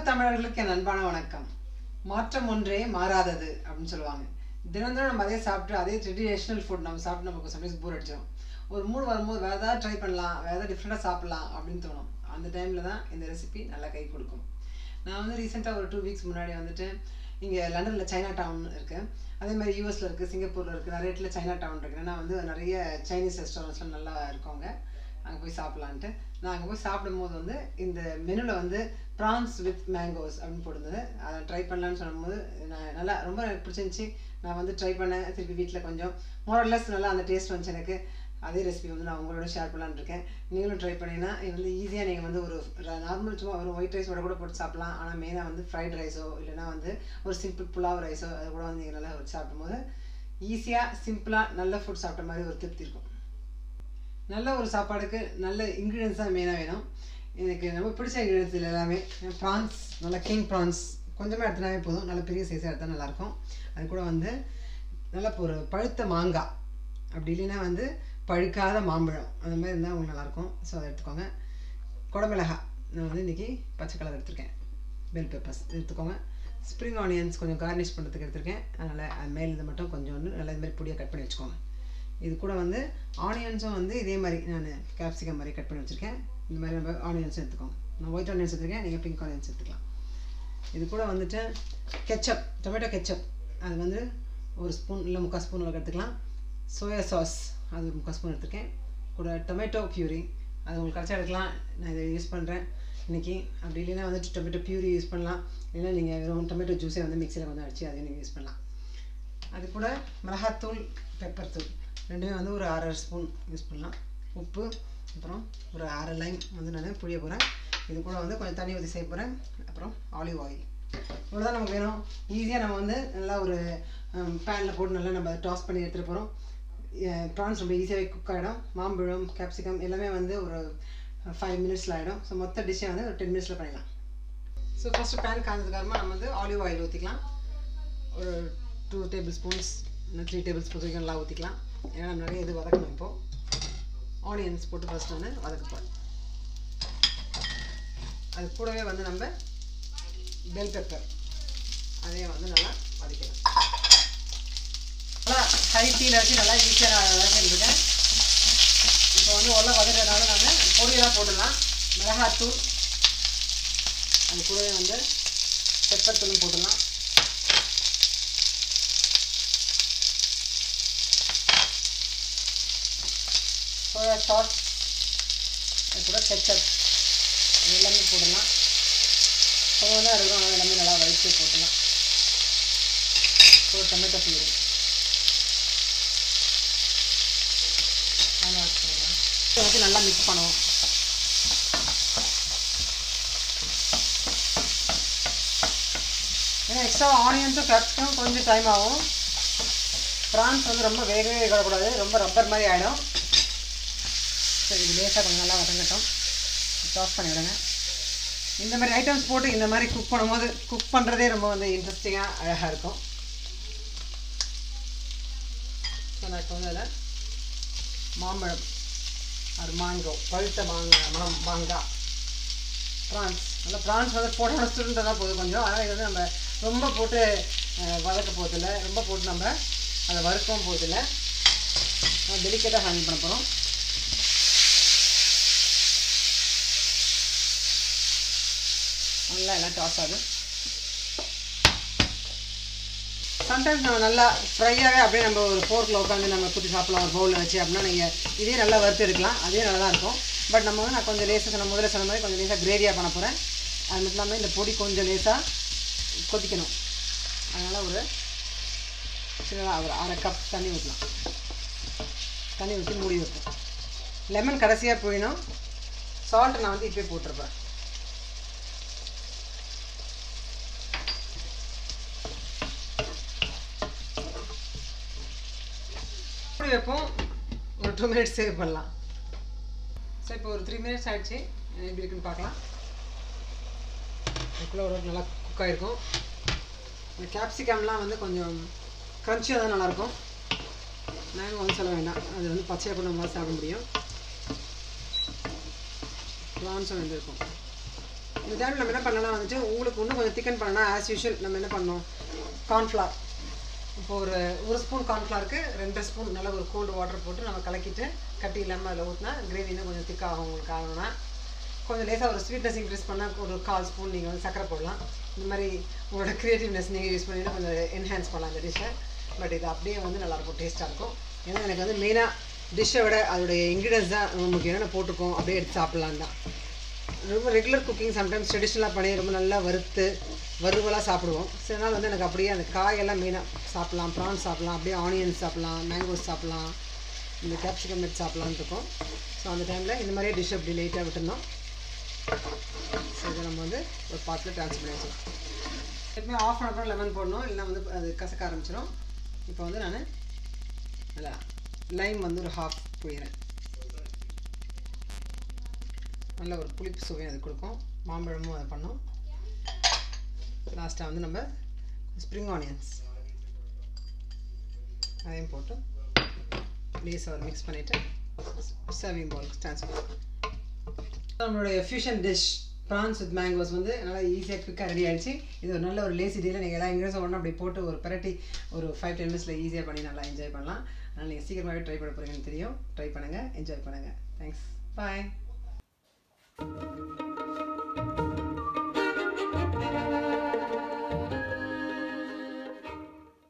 தமிழர்களுக்கு என் அன்பான வணக்கம். மாற்றம் ஒன்றே மாறாதது அப்படின்னு சொல்லுவாங்க. தினம் நம்ம அதே சாப்பிட்டு அதே ட்ரெடிஷ்னல் ஃபுட் நம்ம சாப்பிட்டு நமக்கு சம்டைம்ஸ் போர் அடிச்சிடும். ஒரு மூடு வரும்போது வேறு ஏதாவது ட்ரை பண்ணலாம், வேறு ஏதாவது டிஃப்ரெண்ட்டாக சாப்பிட்லாம் அப்படின்னு தோணும். அந்த டைமில் தான் இந்த ரெசிபி நல்லா கை கொடுக்கும். நான் வந்து ரீசெண்டாக ஒரு 2 வீக்ஸ் முன்னாடி வந்துட்டு இங்கே லண்டனில் சைனா டவுன் இருக்குது, அதே மாதிரி யூஎஸில் இருக்குது, சிங்கப்பூரில் இருக்குது, நிறைய இடத்துல சைனா டவுன் இருக்குது. ஏன்னா வந்து நிறைய சைனீஸ் ரெஸ்டாரண்ட்ஸ்லாம் நல்லா இருக்கவங்க, அங்கே போய் சாப்பிட்லான்ட்டு நான் அங்கே போய் சாப்பிடும்போது வந்து இந்த மெனுவில் வந்து ப்ரான்ஸ் வித் மேங்கோஸ் அப்படின்னு போட்டிருந்தது. அதை ட்ரை பண்ணலான்னு சொல்லும்போது நான் நல்லா ரொம்ப எனக்கு பிடிச்சிருந்துச்சி. நான் வந்து ட்ரை பண்ணேன். திருப்பி வீட்டில் கொஞ்சம் மோரல்லெஸ் நல்லா அந்த டேஸ்ட் வந்துச்சு எனக்கு. அதே ரெசிபி வந்து நான் உங்களோட ஷேர் பண்ணலான்னு இருக்கேன். நீங்களும் ட்ரை பண்ணிங்கன்னா இது வந்து ஈஸியாக நீங்கள் வந்து ஒரு நார்மல் சும்மா ஒரு ஒயிட் ரைஸோட கூட போட்டு சாப்பிட்லாம். ஆனால் மெயினாக வந்து ஃப்ரைட் ரைஸோ இல்லைனா வந்து ஒரு சிம்பிள் புலாவ் ரைஸோ அது கூட வந்து நீங்கள் நல்லா வச்சு சாப்பிடும்போது ஈஸியாக சிம்பிளாக நல்ல ஃபுட் சாப்பிட்ட மாதிரி ஒரு திருப்தி இருக்கும். நல்ல ஒரு சாப்பாடுக்கு நல்ல இன்க்ரீடியன்ஸ் தான் மெயினாக வேணும். எனக்கு ரொம்ப பிடிச்ச இன்க்ரீடியன்ஸ் இல்லை எல்லாமே. ப்ரான்ஸ் நல்லா கிங் ப்ரான்ஸ் கொஞ்சமாக எடுத்துனாவே போதும், நல்ல பெரிய சைஸாக எடுத்தால் நல்லாயிருக்கும். அது கூட வந்து நல்லா ஒரு பழுத்த மாங்காய், அப்படி இல்லைன்னா வந்து பழுக்காத மாம்பழம், அந்த மாதிரி இருந்தால் உங்களுக்கு நல்லாயிருக்கும். ஸோ அதை எடுத்துக்கோங்க. குடமிளகா நான் வந்து இன்றைக்கி பச்சை கலர் எடுத்திருக்கேன். பெல் பெப்பர்ஸ் எடுத்துக்கோங்க. ஸ்ப்ரிங் ஆனியன்ஸ் கொஞ்சம் கார்னிஷ் பண்ணுறதுக்கு எடுத்திருக்கேன். அதனால் அது மேலே இதை மட்டும் கொஞ்சம் நல்லா இது மாதிரி பொடியாக கட் பண்ணி வச்சுக்கோங்க. இது கூட வந்து ஆனியன்ஸும் வந்து இதே மாதிரி நான் கேப்சிகம் மாதிரி கட் பண்ணி வச்சுருக்கேன். இந்த மாதிரி நம்ம ஆனியன்ஸும் எடுத்துக்கோங்க. நான் ஒயிட் ஆனியன்ஸ் எடுத்துருக்கேன், நீங்கள் பிங்க் ஆனியன்ஸ் எடுத்துக்கலாம். இது கூட வந்துட்டு கெச்சப், டொமேட்டோ கெச்சப், அது வந்து ஒரு ஸ்பூன் இல்லை 3/4 ஸ்பூன் அளவுக்கு எடுத்துக்கலாம். சோயா சாஸ் அது ஒரு 3/4 ஸ்பூன் எடுத்துருக்கேன். கூட டொமேட்டோ பியூரி அது உங்களுக்கு கரைச்சா எடுக்கலாம். நான் இதை யூஸ் பண்ணுறேன் இன்றைக்கி. அப்படி இல்லைன்னா வந்துட்டு டொமேட்டோ பியூரி யூஸ் பண்ணலாம். இல்லைன்னா நீங்கள் வெறும் டொமேட்டோ ஜூஸே வந்து மிக்சியில் வந்து அடித்து அதையும் நீங்கள் யூஸ் பண்ணலாம். அது கூட மிளகாத்தூள், பெப்பர் தூள் ரெண்டுமே வந்து ஒரு 1/2 ஸ்பூன் யூஸ் பண்ணலாம். உப்பு, அப்புறம் ஒரு 1/2 லைம் வந்து நான் புளிய போகிறேன். இது கூட வந்து கொஞ்சம் தண்ணி ஊற்றி செய்ய போகிறேன். அப்புறம் ஆலிவ் ஆயில். இவ்வளோதான் நமக்கு வேணும். ஈஸியாக நம்ம வந்து நல்லா ஒரு பேனில் போட்டு நல்லா நம்ம டாஸ் பண்ணி எடுத்துகிட்டு போகிறோம். ப்ரான்ஸ் ரொம்ப ஈஸியாகவே குக் ஆகிடும். மாம்பழம், கேப்சிகம் எல்லாமே வந்து ஒரு 5 மினிட்ஸில் ஆகிடும். ஸோ மொத்த டிஷ்ஷை வந்து ஒரு 10 மினிட்ஸில் பண்ணிடலாம். ஸோ ஃபஸ்ட்டு பேன் காய்ஞ்சதுக்காரமாக நம்ம வந்து ஆலிவ் ஆயில் ஊற்றிக்கலாம். ஒரு 2 டேபிள் ஸ்பூன்ஸ் இல்லை 3 டேபிள் ஸ்பூன்ஸ் வரைக்கும் நல்லா ஊற்றிக்கலாம். ஏன்னா நம்ம நிறைய இது வதக்கணும். இப்போது ஆனியன்ஸ் போட்டு ஃபஸ்ட் வந்து வதக்கப்போம். அது கூடவே வந்து நம்ம பெல் பெப்பர் அதையும் வந்து நல்லா வதக்கலாம். நல்லா ஹை டீயில் வச்சு நல்லா ஈஸியாக நான் வதக்கிட்டுருக்கேன். இப்போ வந்து உள்ள வதக்கிறதுனால நான் பொடியெல்லாம் போட்டுடலாம். மிளகாத்தூள், அது கூடவே வந்து பெப்பர் தூளும் போட்டுடலாம். சோயா சாஸ், அது கூட கெச்சப் எல்லாமே போடலாம். கொஞ்சம் தான் இருக்கிறோம், அதனால் எல்லாமே நல்லா வலிச்சு போட்டுடலாம். ஸோ டொமேட்டோ பியூரி வச்சு நல்லா மிக்ஸ் பண்ணுவோம். ஏன்னா எக்ஸ்ட்ரா ஆனியன்ஸும் கேப்சிகம் கொஞ்சம் டைம் ஆகும். ப்ரான்ஸ் வந்து ரொம்ப வேகவே வேகக்கூடாது, ரொம்ப ரப்பர் மாதிரி ஆகிடும். சரி, இது லேசாக கொஞ்சம் நல்லா வதங்கட்டும். டாஸ் பண்ணி விடுங்க. இந்த மாதிரி ஐட்டம்ஸ் போட்டு இந்த மாதிரி குக் பண்ணும்போது குக் பண்ணுறதே ரொம்ப வந்து இன்ட்ரெஸ்டிங்காக அழகாக இருக்கும். ஸோ நான் இப்போ வந்து அதில் மாம்பழம், அது மேங்கோ, பழுத்த மாங்காய், ப்ரான்ஸ், நல்லா ப்ரான்ஸ் வந்து போட்டோட சுருண்டா போதும் கொஞ்சம். அதனால் இது வந்து நம்ம ரொம்ப போட்டு வதக்க போகிறதில்ல, ரொம்ப போட்டு நம்ம அதை வறுக்கவும் போகிறதில்ல. நம்ம டெலிகேட்டாக ஹேண்டில் பண்ண போகிறோம். நல்லா எல்லாம் டாஸ் ஆகும். சம்டைம்ஸ் நம்ம நல்லா ஃப்ரையாகவே அப்படியே நம்ம ஒரு ஃபோர்க்கில் உட்காந்து நம்ம குத்தி சாப்பிடலாம், ஒரு பவுலில் வச்சு. அப்படின்னா நீங்கள் இதே நல்லா வறுத்து எடுக்கலாம், அதே நல்லா தான் இருக்கும். பட் நம்ம வந்து நான் கொஞ்சம் லேசாக முதல்ல சொன்ன மாதிரி கொஞ்சம் லேசாக கிரேவியாக பண்ண போகிறேன். அது மட்டும் இல்லாமல் இந்த பொடி கொஞ்சம் லேசாக கொதிக்கணும். அதனால் ஒரு சின்னதாக ஒரு 1/2 கப் தண்ணி ஊற்றலாம். தண்ணி ஊற்றி மூடி வைப்போம். லெமன் கடைசியாக போயிடும். சால்ட் நான் வந்து இப்போயே போட்டிருப்பேன். வைப்போம். ஒரு 2 மினிட்ஸ் சேவ் பண்ணலாம். ஸோ இப்போ ஒரு 3 மினிட்ஸ் ஆகிடுச்சு. எப்படி இருக்குன்னு பார்க்கலாம். அதுக்குள்ளே ஒரு நல்லா குக் ஆகிருக்கும். இந்த கேப்சிகம்லாம் வந்து கொஞ்சம் க்ரன்ச்சியாக தான் நல்லாயிருக்கும். மேங்கோ வந்து சொல்ல வேண்டாம், அது வந்து பச்சையாக கூட நம்மளால் சாப்பிட முடியும். ப்ரான்ஸும் வெந்திருக்கும். இந்த டைமில் நம்ம என்ன பண்ணலாம் வந்துட்டு உங்களுக்கு இன்னும் கொஞ்சம் திக்கன் பண்ணனா ஆஸ் யூஷுவல் நம்ம என்ன பண்ணோம் கார்ன்ஃப்ளவர் இப்போ ஒரு ஸ்பூன் கார்ன்ஃப்ளவருக்கு 2 ஸ்பூன் நல்ல ஒரு கோல்டு வாட்டர் போட்டு நம்ம கலக்கிட்டு கட்டி இல்லாமல் அதில் ஊற்றினா கிரேவி இன்னும் கொஞ்சம் திக்காகும் உங்களுக்கு ஆகணும்னா கொஞ்சம் லேசாக ஒரு ஸ்வீட்னஸ் இன்க்ரீஸ் பண்ணால் ஒரு 1/4 ஸ்பூன் நீங்கள் வந்து சக்கரை போடலாம் இந்த மாதிரி உங்களோட க்ரியேட்டிவ்னஸ் நீங்கள் யூஸ் பண்ணிட்டு கொஞ்சம் என்ஹான்ஸ் பண்ணலாம் அந்த டிஷ்ஷை பட் இது அப்படியே வந்து நல்லாயிருக்கும் டேஸ்ட்டாக இருக்கும் ஏன்னா எனக்கு வந்து மெயினாக டிஷ்ஷை விட அதோடைய இன்க்ரீடியன்ஸ் தான் நமக்கு என்னென்ன போட்டிருக்கோம் அப்படியே எடுத்து சாப்பிட்லாம் தான் ரொம்ப ரெகுலர் குக்கிங் சம்டைம்ஸ் ட்ரெடிஷ்னலாக பண்ணி ரொம்ப நல்லா வறுவலாக சாப்பிடுவோம் சில நாள் வந்து எனக்கு அப்படியே அந்த காயெல்லாம் மெயினாக சாப்பிட்லாம் ப்ரான்ஸ் சாப்பிட்லாம் அப்படியே ஆனியன்ஸ் சாப்பிட்லாம் மேங்கோஸ் சாப்பிட்லாம் இந்த கேப்சிகம் எடுத்து சாப்பிட்லான்னு இருக்கும் ஸோ அந்த டைமில் இந்த மாதிரியே டிஷ் அப்படி லைட்டாக விட்டுருந்தோம் ஸோ இதை நம்ம வந்து ஒரு பாட்டில் ட்ரான்ஸ்ஃபர் பண்ணி வச்சுருவோம் எப்பவுமே ஆஃப் பண்ண அப்புறம் லெமன் போடணும் இல்லைனா வந்து அது கசக்க ஆரம்பிச்சிடும் இப்போ வந்து நான் நல்லா லைம் வந்து ஒரு ஹாஃப் புழிகிறேன் நல்ல ஒரு புளிப்பு சுவையும் அது கொடுக்கும் மாம்பழமும் அதை பண்ணோம் லாஸ்ட்டாக வந்து நம்ம ஸ்ப்ரிங் ஆனியன்ஸ் அதையும் போட்டு லேஸாக ஒரு மிக்ஸ் பண்ணிவிட்டு சர்விங் பவுலுக்கு ட்ரான்ஸ்ஃபர் நம்மளுடைய fusion dish prawns with mangoes வந்து நல்லா ஈஸியாக குயிக்காக ரெடி ஆகிடுச்சு இது ஒரு நல்ல ஒரு லேசி டேயில் நீங்கள் எல்லா இன்க்ரீடியன்ஸும் ஒன்றா அப்படி போட்டு ஒரு பரட்டி ஒரு 5-10 மினிட்ஸில் ஈஸியாக பண்ணி நல்லா என்ஜாய் பண்ணலாம் அதனால் நீங்கள் சீக்கிரமாகவே ட்ரை பண்ண போகிறீங்கன்னு தெரியும் ட்ரை பண்ணுங்கள் என்ஜாய் பண்ணுங்கள் தேங்க்ஸ் பாய்